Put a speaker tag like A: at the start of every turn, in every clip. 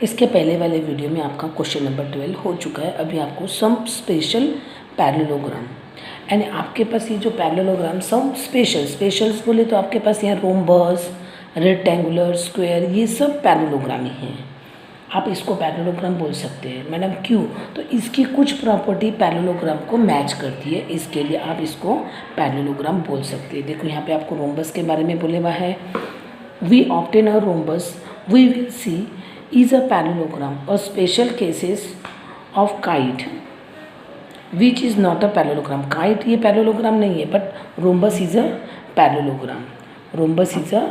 A: इसके पहले वाले वीडियो में आपका क्वेश्चन नंबर 12 हो चुका है। अभी आपको सम स्पेशल पैरेललोग्राम यानी आपके पास ये जो पैरेललोग्राम सम स्पेशल्स बोले तो आपके पास यहाँ रोम्बस, रेक्टेंगुलर, स्क्वायर, ये सब पैरेललोग्राम ही हैं। आप इसको पैरेललोग्राम बोल सकते हैं। मैडम क्यों? तो इसकी कुछ प्रॉपर्टी पैरेललोग्राम को मैच करती है, इसके लिए आप इसको पैरेललोग्राम बोल सकते हैं। देखो यहाँ पे आपको रोम्बस के बारे में बोले हुआ है। We obtain a rhombus we will see is a parallelogram or special cases of kite which is not a parallelogram. Kite ये parallelogram नहीं है, but rhombus is a parallelogram. Rhombus is a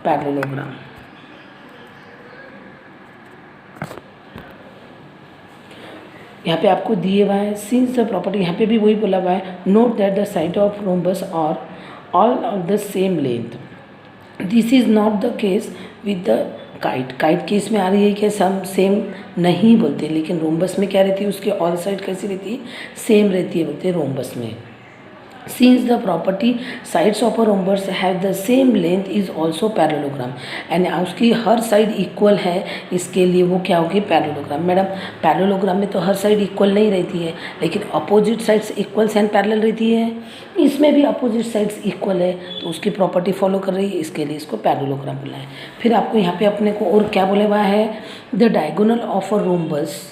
A: parallelogram. यहाँ पे आपको दिए हुआ है since the property, यहाँ पे भी वही बोला हुआ है note that the side of rhombus are all of the same length. This is not the case with the kite case में आ रही है कि सम सेम नहीं बोलते, लेकिन रोम्बस में क्या रहती है, उसकी ऑल साइड कैसी रहती है, सेम रहती है बोलते हैं रोम्बस में। Since the property sides of a rhombus have the same length is also parallelogram, यानी उसकी हर साइड इक्वल है, इसके लिए वो क्या होगी, पैरेललोग्राम। मैडम पैरेललोग्राम में तो हर साइड इक्वल नहीं रहती है, लेकिन opposite sides equals and parallel रहती है। इसमें भी अपोजिट साइड्स इक्वल है, तो उसकी प्रॉपर्टी फॉलो कर रही है, इसके लिए इसको पैरेललोग्राम बोला है। फिर आपको यहाँ पे अपने को और क्या बोले हुआ है, the diagonal of a rhombus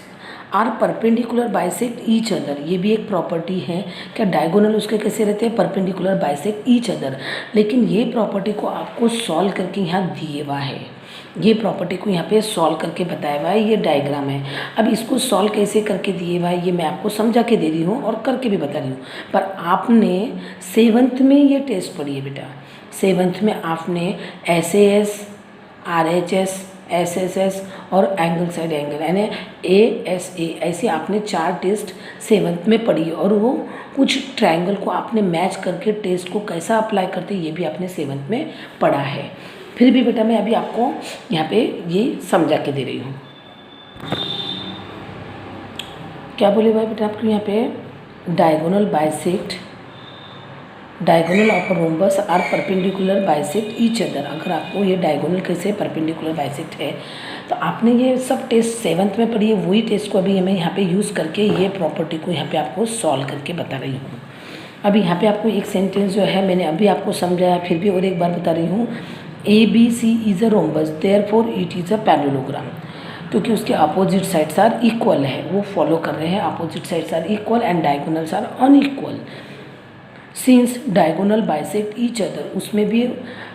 A: are perpendicular bisect each other. ये भी एक प्रॉपर्टी है, क्या डायगोनल उसके कैसे रहते हैं, परपेंडिकुलर बाइसेक्ट ईच अदर। लेकिन ये प्रॉपर्टी को आपको सॉल्व करके यहाँ दिए हुआ है, ये प्रॉपर्टी को यहाँ पे सॉल्व करके बताया हुआ है, ये डायग्राम है। अब इसको सॉल्व कैसे करके दिए हुआ है ये मैं आपको समझा के दे रही हूँ और करके भी बता रही हूँ। पर आपने 7th में ये टेस्ट पढ़ी है बेटा, 7th में आपने SAS, RHS, SSS और एंगल साइड एंगल यानी ASA, ऐसे आपने 4 टेस्ट 7th में पढ़ी, और वो कुछ ट्रायंगल को आपने मैच करके टेस्ट को कैसा अप्लाई करते ये भी आपने 7th में पढ़ा है। फिर भी बेटा मैं अभी आपको यहाँ पे ये समझा के दे रही हूँ। क्या बोले भाई बेटा आपको यहाँ पे, diagonal bisect, diagonal of a rhombus are perpendicular bisect each other. अगर आपको ये डायगोनल कैसे परपेंडिकुलर बाइसेक्ट है तो आपने ये सब टेस्ट 7th में पढ़ी है, वही टेस्ट को अभी मैं यहाँ पे यूज़ करके ये प्रॉपर्टी को यहाँ पे आपको सॉल्व करके बता रही हूँ। अभी यहाँ पे आपको एक सेंटेंस जो है मैंने अभी आपको समझाया, फिर भी और एक बार बता रही हूँ। ABC is a rhombus therefore it is a parallelogram, क्योंकि उसके अपोजिट साइड्स आर इक्वल है, वो फॉलो कर रहे हैं opposite sides are equal and diagonals are unequal. Since diagonal bisect each other, उसमें भी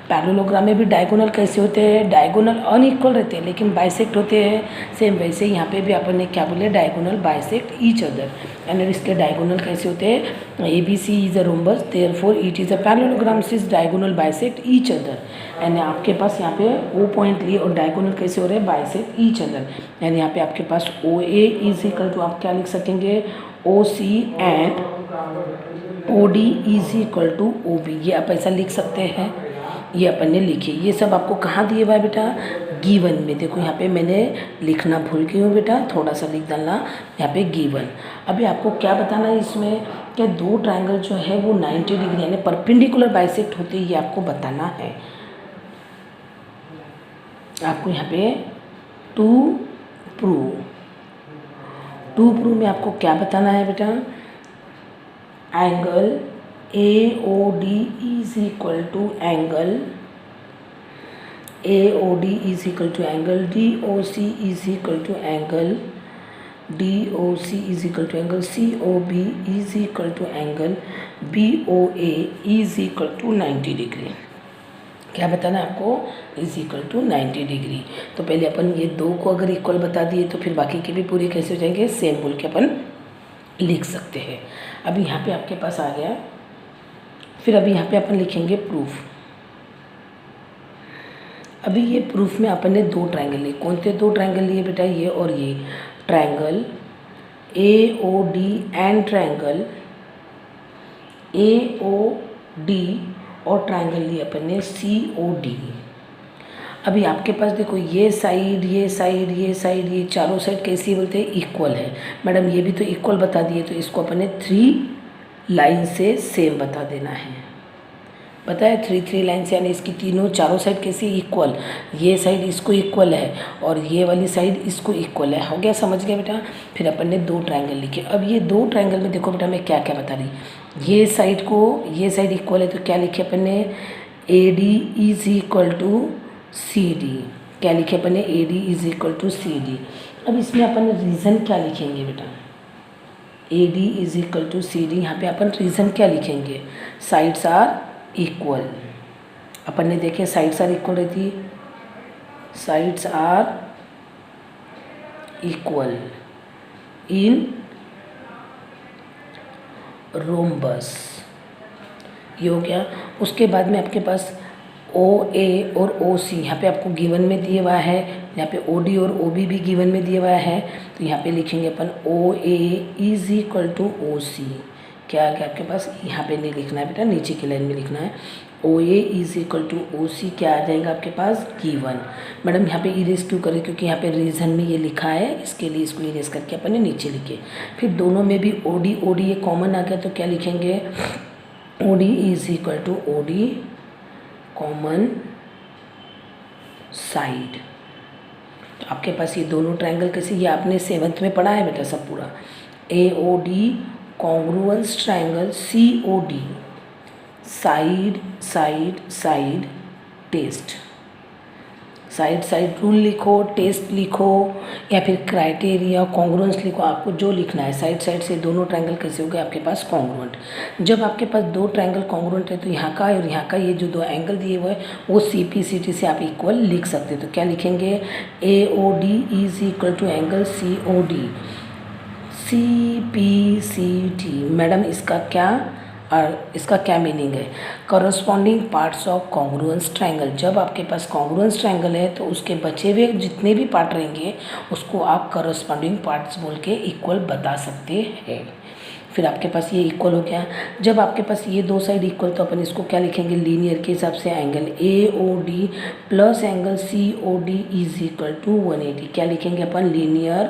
A: पैरेललोग्राम में भी डायगोनल कैसे होते हैं, डायगोनल अनइक्वल रहते हैं लेकिन बाइसेक्ट होते हैं। सेम वैसे यहाँ पे भी अपन ने क्या बोले, डायगोनल बाइसेक्ट ईच अदर, यानी इसके डायगोनल कैसे होते हैं, ABC is a rhombus therefore it is a parallelogram since diagonal bisect each other. यानी आपके पास यहाँ पे O पॉइंट लिए और डायगोनल कैसे हो रहे हैं, बाइसेक्ट ईच अदर। यानी यहाँ पे आपके पास OA इज इक्वल टू आप क्या लिख सकेंगे, OC and OD is equal to OB, ये आप ऐसा लिख सकते हैं। ये अपन ने लिखी, ये सब आपको कहाँ दिए हुआ है बेटा, गिवन में। देखो यहाँ पे मैंने लिखना भूल गई हूँ बेटा, थोड़ा सा लिख डालना यहाँ पे गिवन। अभी आपको क्या बताना है इसमें, क्या दो ट्रायंगल जो है वो 90 डिग्री यानी परपेंडिकुलर बाइसेक्ट होते हैं, ये आपको बताना है। आपको यहाँ पे टू प्रूव में आपको क्या बताना है बेटा, angle AOD is equal to angle AOD is equal to angle DOC is equal to angle DOC is equal to angle COB is equal to angle BOA is equal to 90 degree. क्या बताना है आपको, is equal to 90 degree. तो पहले अपन ये दो को अगर इक्वल बता दिए तो फिर बाकी के भी पूरे कैसे हो जाएंगे, सेम बोल के अपन लिख सकते हैं। अभी यहाँ पे आपके पास आ गया, फिर अभी यहाँ पे अपन लिखेंगे प्रूफ। अभी ये प्रूफ में अपन ने दो ट्रायंगल लिए, कौन से दो ट्रायंगल लिए बेटा, ये और ये triangle AOD and triangle AOD और ट्रायंगल लिए अपन ने COD। अभी आपके पास देखो ये साइड ये साइड ये साइड ये चारों साइड कैसी बोलते हैं, इक्वल है। मैडम ये भी तो इक्वल बता दिए, तो इसको अपन ने 3 लाइन से सेम बता देना है। पता है 3 लाइन्स, यानी इसकी तीनों चारों साइड कैसी इक्वल, ये साइड इसको इक्वल है और ये वाली साइड इसको इक्वल है। हो गया, समझ गया बेटा। फिर अपन ने 2 ट्रायंगल लिखे। अब ये 2 ट्रायंगल में देखो बेटा मैं क्या क्या बता रही, ये साइड इक्वल है तो क्या लिखे अपन ने, A D is equal to C D. क्या लिखे अपन ने, A D is equal to C D. अब इसमें अपन रीज़न क्या लिखेंगे बेटा, A D is equal to C D, यहाँ पे अपन रीज़न क्या लिखेंगे, साइड्स आर इक्वल। अपन ने देखे साइड्स आर इक्वल रहती, sides are equal in rhombus, ये हो गया। उसके बाद में आपके पास ओ ए और ओ सी यहाँ पे आपको गिवन में दिए हुआ है, यहाँ पे ओ डी और ओ बी भी गिवन में दिया हुआ है, तो यहाँ पे लिखेंगे अपन ओ ए इज इक्वल टू ओ सी। क्या आ गया आपके पास, यहाँ पे नहीं लिखना है बेटा, नीचे की लाइन में लिखना है, ओ ए इज इक्वल टू ओ सी। क्या आ जाएगा आपके पास, गिवन। मैडम यहाँ पे इरेज क्यों करें, क्योंकि यहाँ पे रीज़न में ये लिखा है, इसके लिए इसको इरेज करके अपन ने नीचे लिखे। फिर दोनों में भी ओ डी ये कॉमन आ गया, तो क्या लिखेंगे, O D is equal to O D common side. तो आपके पास ये दोनों ट्रायंगल कैसे, ये आपने 7th में पढ़ा है बेटा सब पूरा। A O D congruence triangle, C O D side side side test, side side rule लिखो, टेस्ट लिखो, या फिर क्राइटेरिया कॉन्ग्रुएंस लिखो, आपको जो लिखना है। साइड साइड से दोनों ट्रायंगल कैसे हो गए आपके पास, कॉन्ग्रुएंट। जब आपके पास 2 ट्रायंगल कॉन्ग्रुएंट है तो यहाँ का और यहाँ का ये जो 2 एंगल दिए हुए हैं वो सी पी सी टी से आप इक्वल लिख सकते हो। तो क्या लिखेंगे, A O D is equal to angle C O D, C P C T. Madam इसका क्या मीनिंग है, corresponding parts of congruence triangle. जब आपके पास कॉन्ग्रुएंस ट्रायंगल है तो उसके बचे हुए जितने भी पार्ट रहेंगे उसको आप करस्पॉन्डिंग पार्ट्स बोल के इक्वल बता सकते हैं। फिर आपके पास ये इक्वल हो गया। जब आपके पास ये 2 साइड इक्वल तो अपन इसको क्या लिखेंगे, लीनियर के हिसाब से angle A O D plus angle C O D is equal to 180। क्या लिखेंगे अपन, लीनियर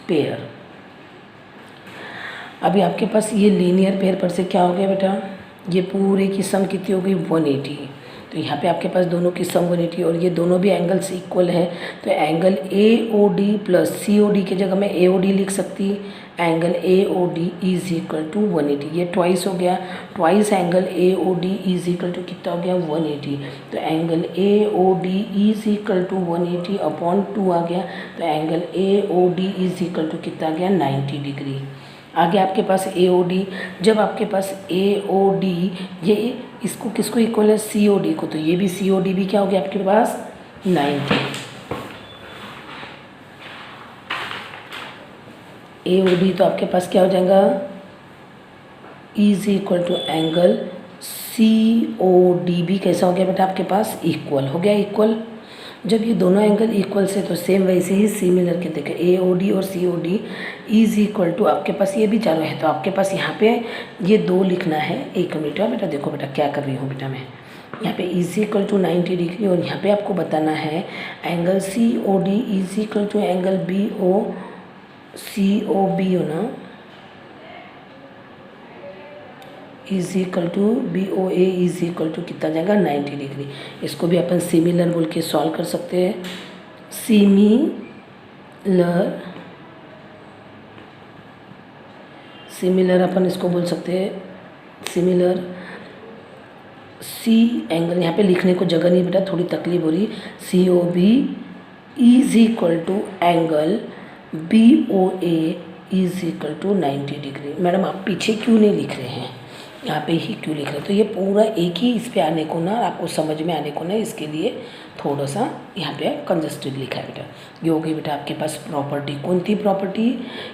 A: पेयर। अभी आपके पास ये लीनियर पेयर पर से क्या हो गया बेटा, ये पूरे की सम कितनी हो गई, 180। तो यहाँ पे आपके पास दोनों की सम 180 और ये दोनों भी एंगल्स इक्वल है, तो angle A O D plus C O D की जगह मैं ए ओ डी लिख सकती, angle A O D is equal to 180। ये ट्वाइस हो गया, twice angle A O D is equal to कितना हो गया, 180। तो angle A O D is equal to 180 upon 2 आ गया, तो angle A O D is equal to कितना आ गया, 90 डिग्री। आगे आपके पास ए ओ डी, जब आपके पास ए ओ डी ये इसको किसको इक्वल है, सी ओ डी को, तो ये भी सी ओ डी भी क्या हो गया आपके पास, 90। ए ओ डी तो आपके पास क्या हो जाएगा, is equal to angle C O D भी कैसा हो गया बेटा आपके पास, इक्वल हो गया, इक्वल। जब ये दोनों एंगल इक्वल से तो सेम वैसे ही सिमिलर के देखें, ए ओ डी और C O D is equal to, आपके पास ये भी चारों है तो आपके पास यहाँ पे ये 2 लिखना है। एक मिनट बेटा, देखो बेटा क्या कर रही हूँ बेटा मैं, यहाँ पे इज इक्वल टू 90 डिग्री और यहाँ पे आपको बताना है angle C O D is equal to angle B O C O B हो ना, is equal to B O A is equal to कितना जाएगा, 90 डिग्री। इसको भी अपन सिमिलर बोल के सॉल्व कर सकते हैं। सिमिलर अपन इसको बोल सकते हैं, सिमिलर सी एंगल, यहाँ पे लिखने को जगह नहीं बेटा, थोड़ी तकलीफ हो रही, C O B is equal to angle B O A is equal to 90 degree. Madam आप पीछे क्यों नहीं लिख रहे हैं, यहाँ पे ही क्यों लिख रहे हैं, तो ये पूरा एक ही इस पे आने को ना, आपको समझ में आने को ना, इसके लिए थोड़ा सा यहाँ पे कंजस्टेड लिखा है बेटा। ये हो गई बेटा आपके पास प्रॉपर्टी, कौन सी प्रॉपर्टी,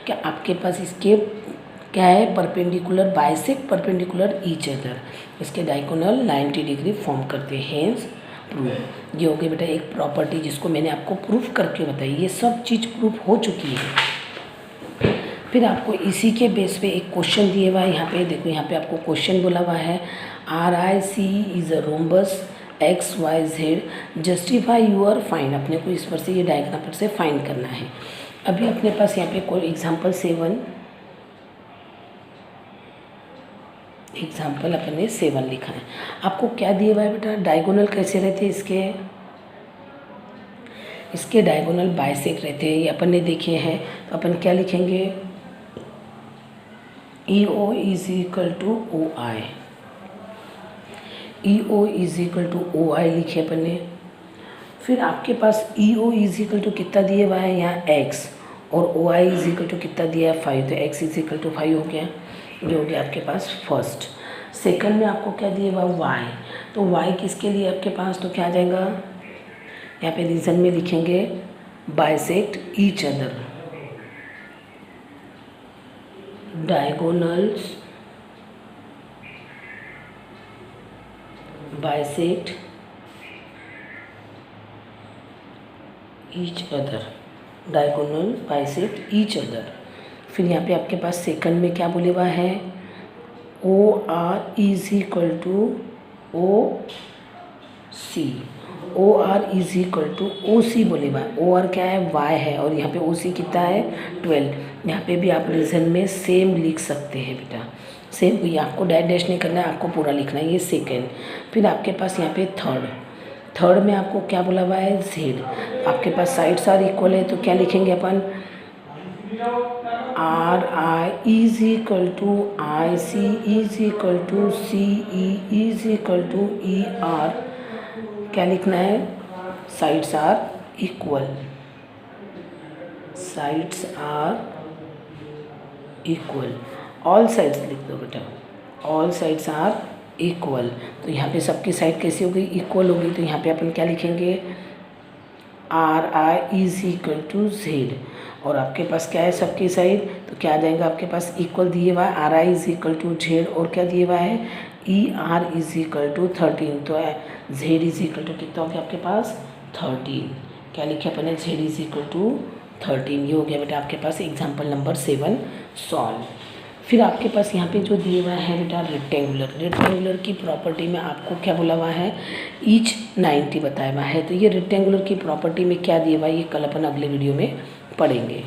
A: क्या आपके पास इसके क्या है, perpendicular bisect perpendicular each other, इसके डायगोनल 90 डिग्री फॉर्म करते हैं, हेंस प्रूफ। ये हो गई बेटा एक प्रॉपर्टी जिसको मैंने आपको प्रूफ करके बताई, ये सब चीज़ प्रूफ हो चुकी है। फिर आपको इसी के बेस पे एक क्वेश्चन दिए हुआ है, यहाँ पे देखो, यहाँ पे आपको क्वेश्चन बोला हुआ है, R I C is a rhombus X Y Z, justify your find. अपने को इस पर से ये डायग्राम पर से फाइंड करना है। अभी अपने पास यहाँ पे कोई एग्जांपल 7, एग्जाम्पल अपन ने 7 लिखा है। आपको क्या दिया हुआ है बेटा, डायगोनल कैसे रहते हैं इसके डायगोनल बाइसेक्ट रहते हैं, ये अपन ने देखे हैं। तो अपन क्या लिखेंगे, EO is equal to OI, EO is equal to OI लिखे अपन ने। फिर आपके पास EO इज इक्वल टू कितना दिया हुआ है यहाँ x, और OI इज इक्वल टू कितना दिया है 5, तो x इज इक्वल टू 5 हो गया। ये हो गया आपके पास फर्स्ट। सेकंड में आपको क्या दिया हुआ y, तो y किसके लिए आपके पास, तो क्या आ जाएगा यहाँ पे रीजन में लिखेंगे bisect each other, diagonals bisect each other, diagonal bisect each other. फिर यहाँ पे आपके पास सेकंड में क्या बोले हुआ है, OR is equal to OC, OR is equal to OC बोले हुआ है। OR क्या है, y है, और यहाँ पे OC कितना है 12। यहाँ पे भी आप रीजन में सेम लिख सकते हैं बेटा, सेम, ये आपको डैश डैश नहीं करना है, आपको पूरा लिखना है। ये सेकेंड। फिर आपके पास यहाँ पे थर्ड में आपको क्या बोला हुआ है z, आपके पास साइड्स आर इक्वल है, तो क्या लिखेंगे अपन, RI is equal to IC is equal to CE is equal to ER। क्या लिखना है, sides are equal, sides are equal, all sides लिख दो बेटा, ऑल साइड्स आर इक्वल। तो यहाँ पे सबकी साइड कैसी हो गई, इक्वल हो गई। तो यहाँ पे अपन क्या लिखेंगे, RI is equal to Z, और आपके पास क्या है सबकी साइड, तो क्या आ जाएगा आपके पास, इक्वल दिए हुआ है RI is equal to Z, और क्या दिए हुआ है ER इज इक्वल टू 13। तो Z इज इक्वल टू कितना हो गया आपके पास 13। क्या लिखे अपन ने, Z इज इक्वल टू 13। ये हो गया बेटा आपके पास एग्जाम्पल नंबर 7 सॉल्व। फिर आपके पास यहाँ पे जो दिया हुआ है बेटा रेक्टेंगुलर की प्रॉपर्टी में आपको क्या बोला हुआ है, ईच 90 बताया हुआ है। तो ये रेक्टेंगुलर की प्रॉपर्टी में क्या दिया हुआ है, ये कल अपन अगले वीडियो में पढ़ेंगे।